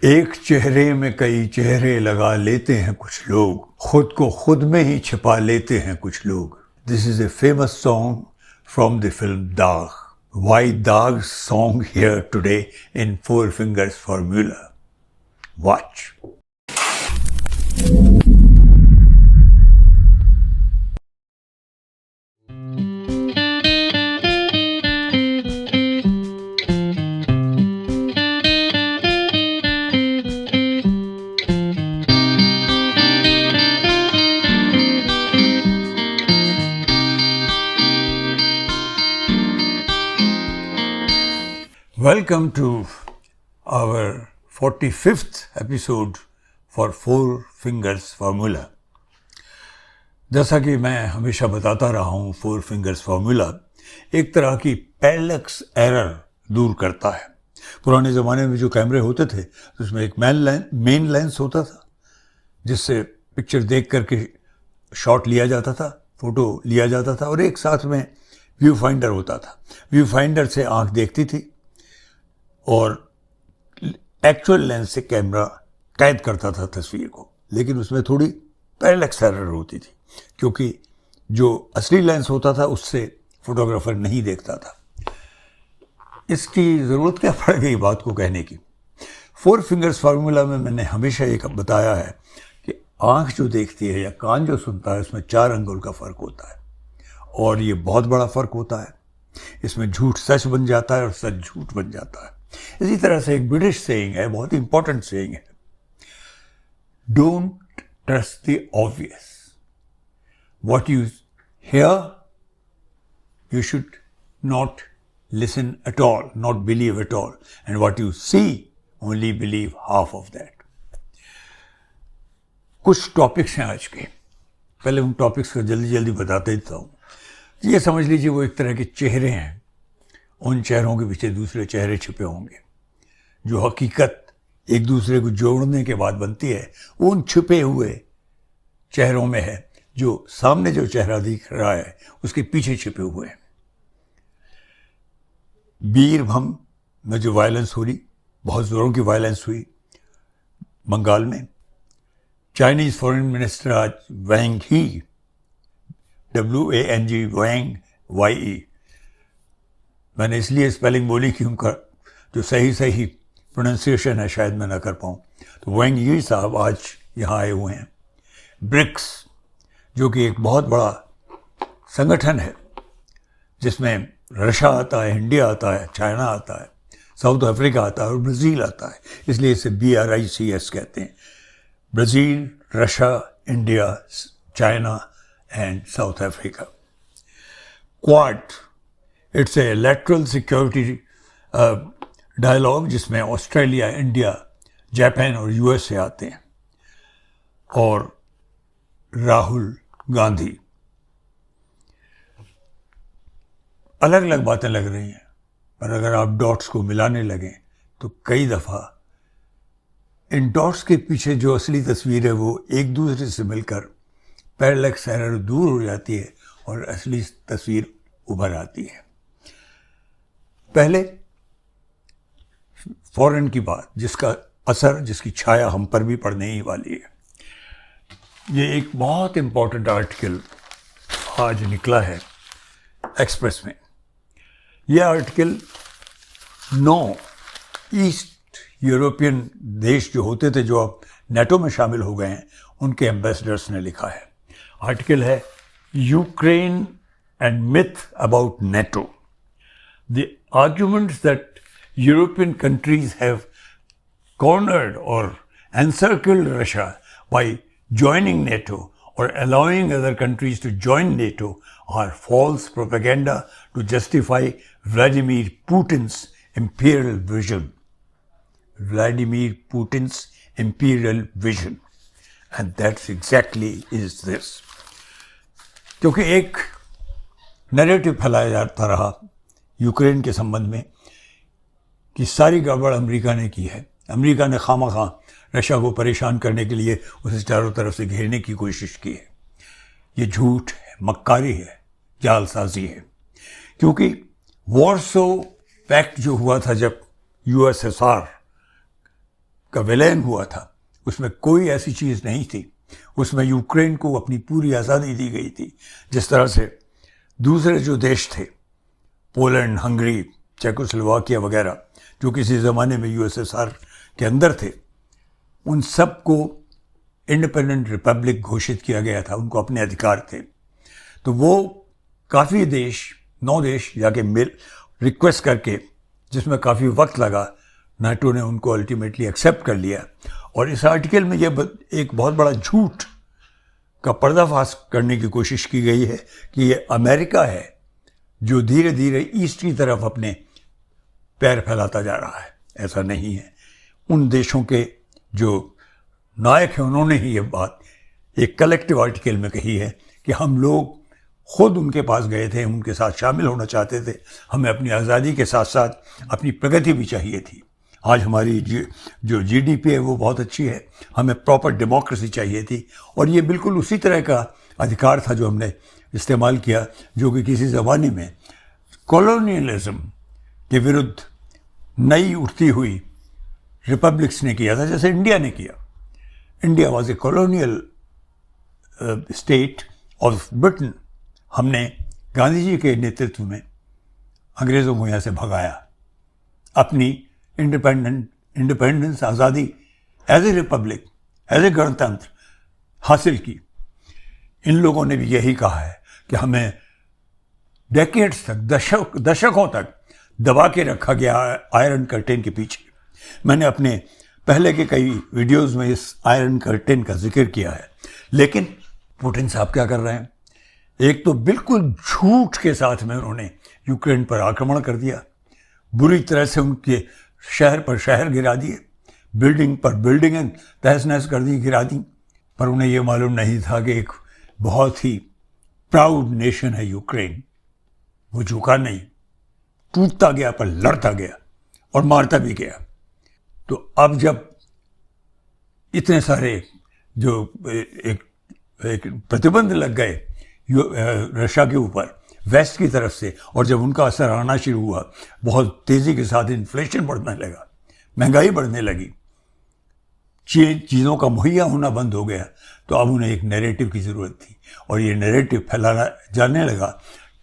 एक चेहरे में कई चेहरे लगा लेते हैं कुछ लोग, खुद को खुद में ही छिपा लेते हैं कुछ लोग. This is a famous song from the film दाग. Why Dag's song here today in Four Fingers Formula. Watch. Welcome to our 45th episode for Four Fingers Formula. जैसा कि मैं हमेशा बताता रहा हूँ, फोर फिंगर्स फार्मूला एक तरह की पैरेलक्स एरर दूर करता है. पुराने ज़माने में जो कैमरे होते थे तो उसमें एक मेन लेंस होता था जिससे पिक्चर देख करके शॉट लिया जाता था, फोटो लिया जाता था, और एक साथ में व्यू फाइंडर होता था. व्यू फाइंडर से आँख देखती थी और एक्चुअल लेंस से कैमरा कैद करता था तस्वीर को, लेकिन उसमें थोड़ी पैरेलक्स एरर होती थी क्योंकि जो असली लेंस होता था उससे फोटोग्राफर नहीं देखता था. इसकी ज़रूरत क्या पड़ गई बात को कहने की. फोर फिंगर्स फार्मूला में मैंने हमेशा ये बताया है कि आँख जो देखती है या कान जो सुनता है उसमें 4 अंगुल का फ़र्क होता है, और ये बहुत बड़ा फ़र्क होता है. इसमें झूठ सच बन जाता है और सच झूठ बन जाता है. इसी तरह से एक ब्रिटिश सेइंग है, बहुत इंपॉर्टेंट सेइंग है, don't trust the obvious. What you hear you should not listen at all, not believe at all, and what you see only believe half of that. कुछ टॉपिक्स हैं आज के. पहले उन topics को जल्दी जल्दी बताते देता हूँ. ये समझ लीजिए वो एक तरह के चेहरे हैं. उन चेहरों के पीछे दूसरे चेहरे छिपे होंगे. जो हकीकत एक दूसरे को जोड़ने के बाद बनती है वो उन छिपे हुए चेहरों में है जो सामने जो चेहरा दिख रहा है उसके पीछे छिपे हुए हैं. बीरभूम में जो वायलेंस हो रही, बहुत ज़ोरों की वायलेंस हुई बंगाल में. चाइनीज़ फॉरेन मिनिस्टर आज वैंग ही, WANG, वैंग YE, मैंने इसलिए स्पेलिंग बोली कि उनका जो सही प्रोनाउंसिएशन है शायद मैं ना कर पाऊँ. तो वैंग यी साहब आज यहाँ आए हुए हैं. ब्रिक्स जो कि एक बहुत बड़ा संगठन है जिसमें रशिया आता है, इंडिया आता है, चाइना आता है, साउथ अफ्रीका आता है और ब्राज़ील आता है, इसलिए इसे BRICS कहते हैं. Brazil, Russia, India, China and South Africa. Quad, it's a lateral security dialogue जिसमें ऑस्ट्रेलिया, इंडिया, जापान और USA आते हैं. और राहुल गांधी. अलग अलग बातें लग रही हैं, पर अगर आप डॉट्स को मिलाने लगें तो कई दफ़ा इन डॉट्स के पीछे जो असली तस्वीर है वो एक दूसरे से मिलकर पैरेलक्स एरर दूर हो जाती है और असली तस्वीर उभर आती है. पहले फॉरेन की बात, जिसका असर, जिसकी छाया हम पर भी पड़ने ही वाली है. ये एक बहुत इम्पोर्टेंट आर्टिकल आज निकला है एक्सप्रेस में. यह आर्टिकल 9 ईस्ट यूरोपियन देश जो होते थे, जो अब नेटो में शामिल हो गए हैं, उनके एम्बेसडर्स ने लिखा है. आर्टिकल है Ukraine and myth about NATO. The arguments that European countries have cornered or encircled Russia by joining NATO or allowing other countries to join NATO are false propaganda to justify Vladimir Putin's imperial vision. Vladimir Putin's imperial vision. And that's exactly is this. क्योंकि एक narrative फैलाया जाता रहा Ukraine के संबंध में कि सारी गड़बड़ अमेरिका ने की है. अमेरिका ने खामखा रशिया को परेशान करने के लिए उसे चारों तरफ से घेरने की कोशिश की है. ये झूठ है, मक्कारी है, जालसाजी है. क्योंकि वॉर्सो पैक्ट जो हुआ था जब USSR का विलयन हुआ था उसमें कोई ऐसी चीज़ नहीं थी। उसमें यूक्रेन को अपनी पूरी आज़ादी दी गई थी। जिस तरह से दूसरे जो देश थे, पोलैंड, हंगरी, चेकोस्लोवाकिया वगैरह, जो किसी ज़माने में यूएसएसआर के अंदर थे, उन सब को इंडिपेंडेंट रिपब्लिक घोषित किया गया था, उनको अपने अधिकार थे। तो वो काफ़ी देश, 9 देश जाके मिल रिक्वेस्ट करके, जिसमें काफ़ी वक्त लगा, नाटो ने उनको अल्टीमेटली एक्सेप्ट कर लिया। और इस आर्टिकल में यह एक बहुत बड़ा झूठ का पर्दाफाश करने की कोशिश की गई है कि ये अमेरिका है जो धीरे धीरे ईस्ट की तरफ अपने पैर फैलाता जा रहा है। ऐसा नहीं है। उन देशों के जो नायक हैं उन्होंने ही ये बात एक कलेक्टिव आर्टिकल में कही है कि हम लोग खुद उनके पास गए थे, उनके साथ शामिल होना चाहते थे, हमें अपनी आज़ादी के साथ साथ अपनी प्रगति भी चाहिए थी। आज हमारी जो जीडीपी है वो बहुत अच्छी है, हमें प्रॉपर डेमोक्रेसी चाहिए थी। और ये बिल्कुल उसी तरह का अधिकार था जो हमने इस्तेमाल किया, जो कि किसी ज़माने में कॉलोनियलिज्म के विरुद्ध नई उठती हुई रिपब्लिक्स ने किया था, जैसे इंडिया ने किया। India was a colonial state of Britain. हमने गांधी जी के नेतृत्व में अंग्रेज़ों को यहाँ से भगाया, अपनी इंडिपेंडेंस, आज़ादी as a republic, as a गणतंत्र हासिल की। इन लोगों ने भी यही कहा है कि हमें डेकेड्स तक, दशकों तक दबा के रखा गया आयरन कर्टेन के पीछे। मैंने अपने पहले के कई वीडियोस में इस आयरन कर्टेन का जिक्र किया है। लेकिन पुतिन साहब क्या कर रहे हैं? एक तो बिल्कुल झूठ के साथ में उन्होंने यूक्रेन पर आक्रमण कर दिया, बुरी तरह से उनके शहर पर शहर गिरा दिए, बिल्डिंग पर बिल्डिंगें तहस नहस कर दी, गिरा दी। पर उन्हें यह मालूम नहीं था कि एक बहुत ही प्राउड नेशन है यूक्रेन। वो झुका नहीं, टूटता गया पर लड़ता गया और मारता भी गया। तो अब जब इतने सारे जो एक प्रतिबंध लग गए रशिया के ऊपर वेस्ट की तरफ से, और जब उनका असर आना शुरू हुआ, बहुत तेज़ी के साथ इन्फ्लेशन बढ़ने लगा, महंगाई बढ़ने लगी, चीज़ों का मुहैया होना बंद हो गया, तो अब उन्हें एक नैरेटिव की ज़रूरत थी। और ये नैरेटिव फैलाना जाने लगा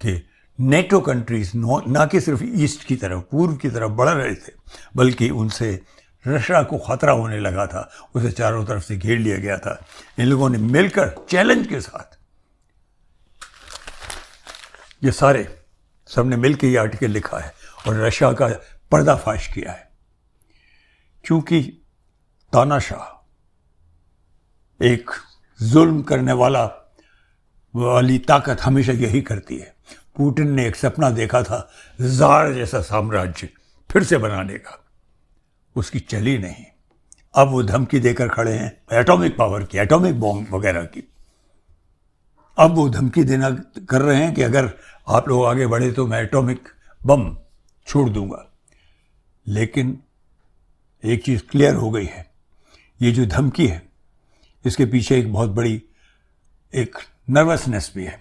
कि नेटो कंट्रीज़ ना कि सिर्फ ईस्ट की तरफ, पूर्व की तरफ बढ़ रहे थे, बल्कि उनसे रशिया को ख़तरा होने लगा था, उसे चारों तरफ से घेर लिया गया था। इन लोगों ने मिलकर चैलेंज के साथ, ये सारे सबने मिलकर ये आर्टिकल लिखा है और रशिया का पर्दाफाश किया है। क्योंकि तानाशाह, एक जुल्म करने वाली ताकत हमेशा यही करती है। पुतिन ने एक सपना देखा था ज़ार जैसा साम्राज्य फिर से बनाने का, उसकी चली नहीं। अब वो धमकी देकर खड़े हैं एटॉमिक पावर की, एटॉमिक बॉम्ब वगैरह की। अब वो धमकी देना कर रहे हैं कि अगर आप लोग आगे बढ़े तो मैं एटॉमिक बम छोड़ दूंगा। लेकिन एक चीज़ क्लियर हो गई है, ये जो धमकी है इसके पीछे एक बहुत बड़ी एक नर्वसनेस भी है।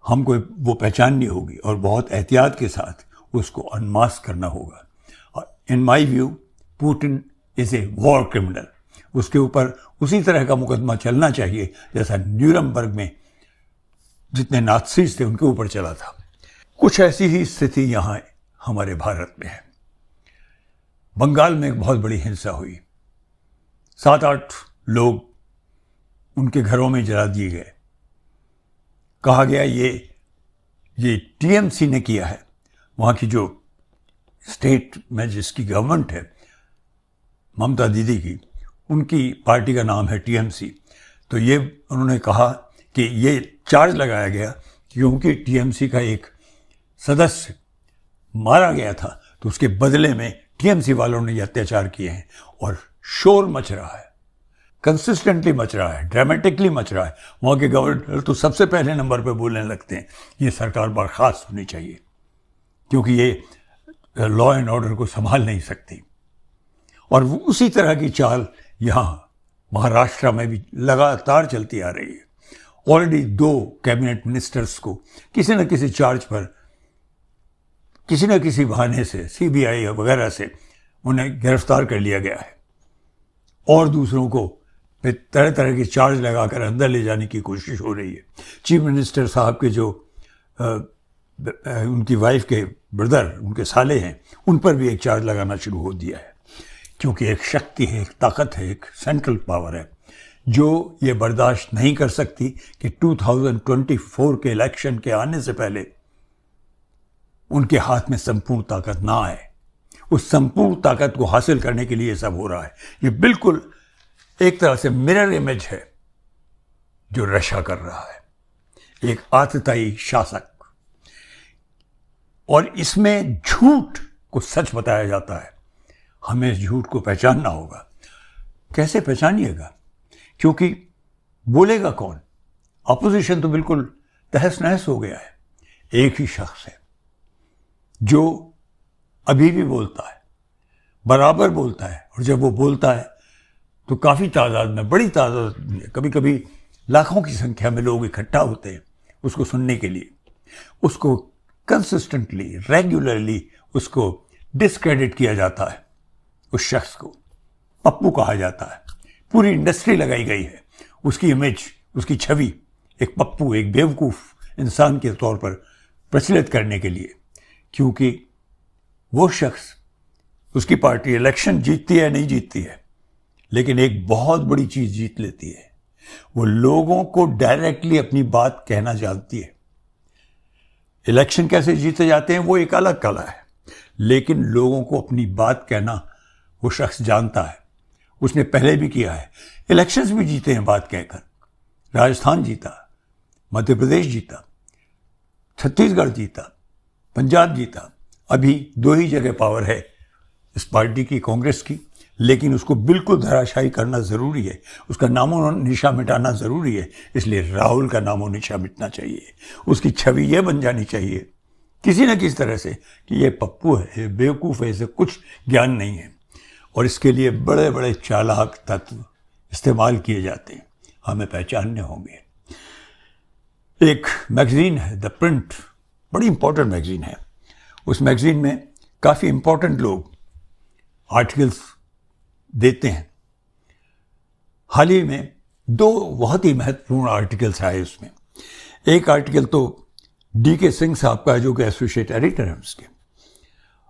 हमको वो पहचाननी होगी और बहुत एहतियात के साथ उसको अनमास्क करना होगा। और in my view Putin is a war criminal. उसके ऊपर उसी तरह का मुकदमा चलना चाहिए जैसा न्यूरमबर्ग में जितने नाज़ीज़ थे उनके ऊपर चला था। कुछ ऐसी ही स्थिति यहाँ हमारे भारत में है। बंगाल में एक बहुत बड़ी हिंसा हुई, 7-8 लोग उनके घरों में जला दिए गए। कहा गया ये टीएमसी ने किया है। वहाँ की जो स्टेट में जिसकी गवर्नमेंट है, ममता दीदी की, उनकी पार्टी का नाम है टीएमसी। तो ये उन्होंने कहा कि ये चार्ज लगाया गया क्योंकि टीएमसी का एक सदस्य मारा गया था, तो उसके बदले में टीएमसी वालों ने ये अत्याचार किए हैं। और शोर मच रहा है, कंसिस्टेंटली मच रहा है, ड्रामेटिकली मच रहा है। वहाँ के गवर्नर तो सबसे पहले नंबर पे बोलने लगते हैं ये सरकार बर्खास्त होनी चाहिए, क्योंकि ये लॉ एंड ऑर्डर को संभाल नहीं सकती। और उसी तरह की चाल यहाँ महाराष्ट्र में भी लगातार चलती आ रही है। ऑलरेडी 2 कैबिनेट मिनिस्टर्स को किसी न किसी चार्ज पर, किसी न किसी बहाने से, सीबीआई वगैरह से उन्हें गिरफ्तार कर लिया गया है और दूसरों को तरह तरह के चार्ज लगाकर अंदर ले जाने की कोशिश हो रही है। चीफ मिनिस्टर साहब के जो उनकी वाइफ के ब्रदर, उनके साले हैं, उन पर भी एक चार्ज लगाना शुरू हो दिया है, क्योंकि एक शक्ति है, एक ताकत है, एक सेंट्रल पावर है जो ये बर्दाश्त नहीं कर सकती कि 2024 के इलेक्शन के आने से पहले उनके हाथ में संपूर्ण ताकत ना आए। उस संपूर्ण ताकत को हासिल करने के लिए ये सब हो रहा है। ये बिल्कुल एक तरह से मिरर इमेज है जो रशा कर रहा है, एक आतताई शासक, और इसमें झूठ को सच बताया जाता है। हमें इस झूठ को पहचानना होगा। कैसे पहचानिएगा? क्योंकि बोलेगा कौन? अपोजिशन तो बिल्कुल तहस नहस हो गया है। एक ही शख्स है जो अभी भी बोलता है, बराबर बोलता है, और जब वो बोलता है तो काफ़ी तादाद में, बड़ी तादाद में, कभी कभी लाखों की संख्या में लोग इकट्ठा होते हैं उसको सुनने के लिए। उसको कंसिस्टेंटली, रेगुलरली उसको डिस्क्रेडिट किया जाता है। उस शख्स को पप्पू कहा जाता है। पूरी इंडस्ट्री लगाई गई है उसकी इमेज, उसकी छवि एक पप्पू, एक बेवकूफ़ इंसान के तौर पर प्रचलित करने के लिए, क्योंकि वो शख्स, उसकी पार्टी इलेक्शन जीतती है नहीं जीतती है, लेकिन एक बहुत बड़ी चीज़ जीत लेती है। वो लोगों को डायरेक्टली अपनी बात कहना जानती है। इलेक्शन कैसे जीते जाते हैं वो एक अलग कला है, लेकिन लोगों को अपनी बात कहना वो शख्स जानता है। उसने पहले भी किया है, इलेक्शंस भी जीते हैं बात कहकर। राजस्थान जीता, मध्य प्रदेश जीता, छत्तीसगढ़ जीता, पंजाब जीता। अभी 2 ही जगह पावर है इस पार्टी की, कांग्रेस की, लेकिन उसको बिल्कुल धराशायी करना ज़रूरी है। उसका नामो निशा मिटाना ज़रूरी है। इसलिए राहुल का नामो निशा मिटना चाहिए। उसकी छवि ये बन जानी चाहिए किसी न किसी तरह से कि ये पप्पू है, बेवकूफ़ है, इसे कुछ ज्ञान नहीं है। और इसके लिए बड़े बड़े चालाक तत्व इस्तेमाल किए जाते हैं, हमें पहचानने होंगे। एक मैगज़ीन है द प्रिंट, बड़ी इंपॉर्टेंट मैगज़ीन है। उस मैगज़ीन में काफ़ी इंपॉर्टेंट लोग आर्टिकल्स देते हैं। हाल ही में 2 बहुत ही महत्वपूर्ण आर्टिकल्स आए उसमें। एक आर्टिकल तो DK सिंह साहब का, जो कि एसोसिएट एडिटर है उसके।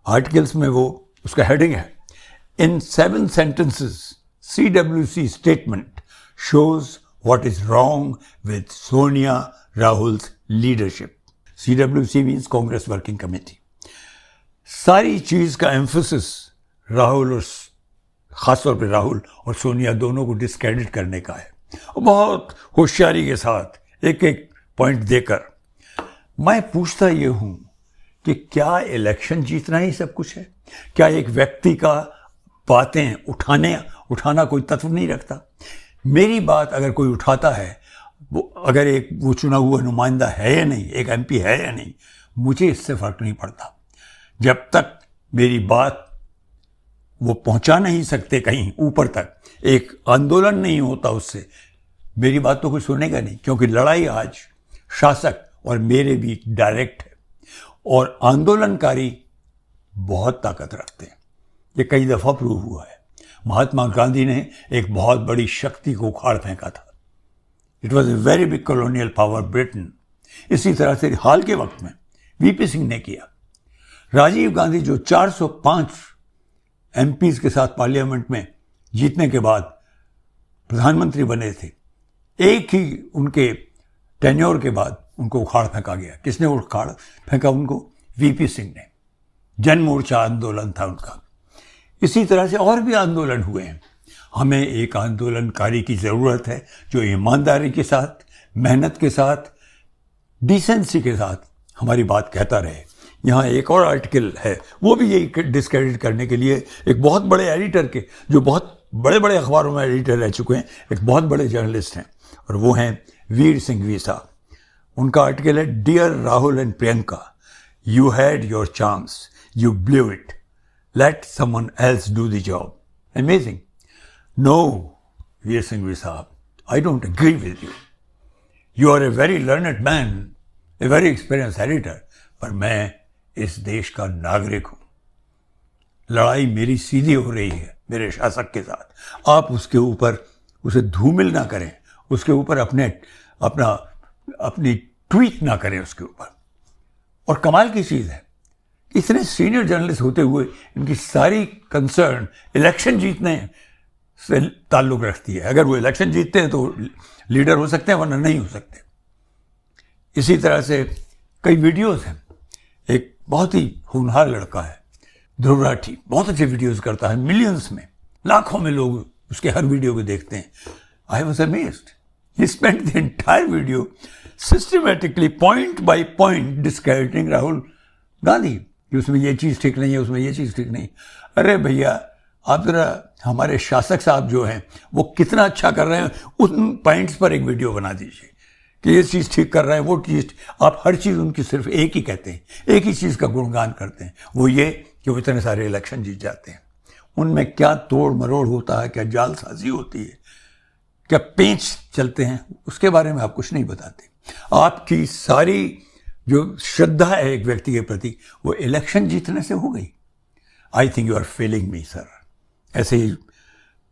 आर्टिकल्स में वो, उसका हेडिंग है, इन 7 sentences CWC statement shows what is wrong with Sonia Rahul's leadership. CWC means Congress Working Committee. सारी चीज का एम्फोसिस राहुल, और खासतौर पर राहुल और सोनिया दोनों को डिस्क्रेडिट करने का है, और बहुत होशियारी के साथ एक एक पॉइंट देकर। मैं पूछता ये हूं कि क्या इलेक्शन जीतना ही सब कुछ है? क्या एक व्यक्ति का बातें उठाना कोई तत्व नहीं रखता? मेरी बात अगर कोई उठाता है, वो अगर वो चुना हुआ नुमाइंदा है या नहीं, एक MP है या नहीं, मुझे इससे फर्क नहीं पड़ता। जब तक मेरी बात वो पहुंचा नहीं सकते कहीं ऊपर तक, एक आंदोलन नहीं होता उससे, मेरी बात तो कोई सुनेगा नहीं। क्योंकि लड़ाई आज शासक और मेरे बीच डायरेक्ट है, और आंदोलनकारी बहुत ताकत रखते हैं। ये कई दफा प्रूव हुआ है। महात्मा गांधी ने एक बहुत बड़ी शक्ति को उखाड़ फेंका था। It was a very big colonial power, Britain. इसी तरह से हाल के वक्त में VP सिंह ने किया। राजीव गांधी जो 405 MPs के साथ पार्लियामेंट में जीतने के बाद प्रधानमंत्री बने थे, एक ही उनके टेन्योर के बाद उनको उखाड़ फेंका गया। किसने उखाड़ फेंका उनको? VP सिंह ने। जन मोर्चा आंदोलन था उनका। इसी तरह से और भी आंदोलन हुए हैं। हमें एक आंदोलनकारी की ज़रूरत है जो ईमानदारी के साथ, मेहनत के साथ, डिसेंसी के साथ हमारी बात कहता रहे। यहाँ एक और आर्टिकल है, वो भी यही डिस्क्रेडिट करने के लिए एक बहुत बड़े एडिटर के, जो बहुत बड़े बड़े अखबारों में एडिटर रह चुके हैं, एक बहुत बड़े जर्नलिस्ट हैं, और वो हैं वीर सिंघवी साहब। उनका आर्टिकल है, dear Rahul and Priyanka, you had your chance, you blew it, let someone else do the job. Amazing. No Vir Sanghvi साहब, I don't agree with you. You are a very learned man, a very experience editor, पर मैं इस देश का नागरिक हूं। लड़ाई मेरी सीधी हो रही है मेरे शासक के साथ, आप उसके ऊपर उसे धूमिल ना करें, उसके ऊपर अपनी ट्वीट ना करें उसके ऊपर। और कमाल की चीज़ है, इतने सीनियर जर्नलिस्ट होते हुए इनकी सारी कंसर्न इलेक्शन जीतने से ताल्लुक़ रखती है। अगर वो इलेक्शन जीतते हैं तो लीडर हो सकते हैं, वरना नहीं हो सकते। इसी तरह से कई वीडियोस हैं। एक बहुत ही होनहार लड़का है ध्रुव राठी, बहुत अच्छे वीडियोस करता है, मिलियंस में, लाखों में लोग उसके हर वीडियो को देखते हैं। I was amazed, he spent the entire video systematically point by point discrediting Rahul Gandhi कि उसमें ये चीज़ ठीक नहीं है, उसमें ये चीज़ ठीक नहीं। अरे भैया, आप ज़रा हमारे शासक साहब जो हैं वो कितना अच्छा कर रहे हैं, उन पॉइंट्स पर एक वीडियो बना दीजिए कि ये चीज़ ठीक कर रहे हैं, वो चीज़। आप हर चीज़ उनकी सिर्फ एक ही कहते हैं, एक ही चीज़ का गुणगान करते हैं, वो ये कि वो इतने सारे इलेक्शन जीत जाते हैं। उनमें क्या तोड़ मरोड़ होता है, क्या जालसाजी होती है, क्या पेंच चलते हैं, उसके बारे में आप कुछ नहीं बताते। आपकी सारी जो श्रद्धा है एक व्यक्ति के प्रति, वो इलेक्शन जीतने से हो गई। I think you are failing me sir. ऐसे ही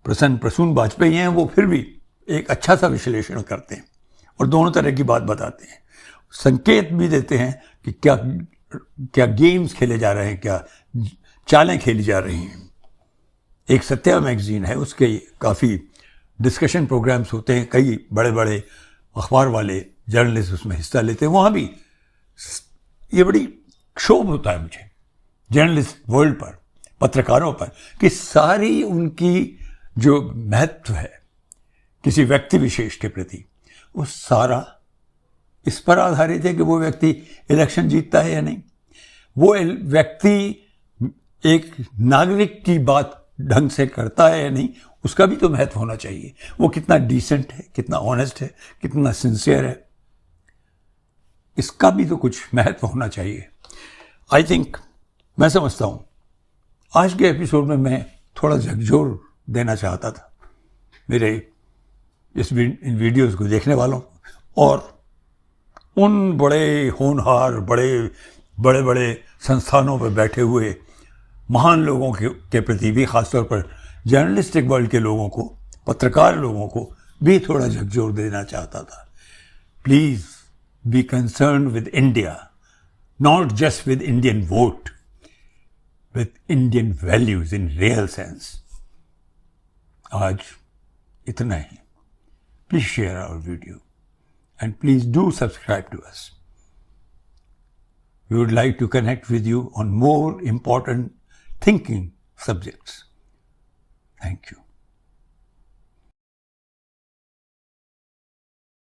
प्रसून वाजपेयी हैं, वो फिर भी एक अच्छा सा विश्लेषण करते हैं और दोनों तरह की बात बताते हैं, संकेत भी देते हैं कि क्या क्या गेम्स खेले जा रहे हैं, क्या चालें खेली जा रही हैं। एक सत्या मैगजीन है, उसके काफ़ी डिस्कशन प्रोग्राम्स होते हैं, कई बड़े बड़े अखबार वाले जर्नलिस्ट उसमें हिस्सा लेते हैं। वहाँ भी ये बड़ी क्षोभ होता है मुझे जर्नलिस्ट वर्ल्ड पर, पत्रकारों पर, कि सारी उनकी जो महत्व है किसी व्यक्ति विशेष के प्रति, वो सारा इस पर आधारित है कि वो व्यक्ति इलेक्शन जीतता है या नहीं, वो व्यक्ति एक नागरिक की बात ढंग से करता है या नहीं, उसका भी तो महत्व होना चाहिए। वो कितना डिसेंट है, कितना ऑनेस्ट है, कितना सिंसियर है, इसका भी तो कुछ महत्व होना चाहिए। आई थिंक, मैं समझता हूँ आज के एपिसोड में मैं थोड़ा झकझोर देना चाहता था मेरे इन वीडियोस को देखने वालों और उन बड़े होनहार, बड़े बड़े संस्थानों पर बैठे हुए महान लोगों के प्रति भी, खासतौर पर जर्नलिस्टिक वर्ल्ड के लोगों को, पत्रकार लोगों को भी थोड़ा झकझोर देना चाहता था। Please be concern with India, not just with Indian vote, with Indian values in real sense. आज इतना ही. Please share our video and please do subscribe to us. We would like to connect with you on more important thinking subjects. Thank you.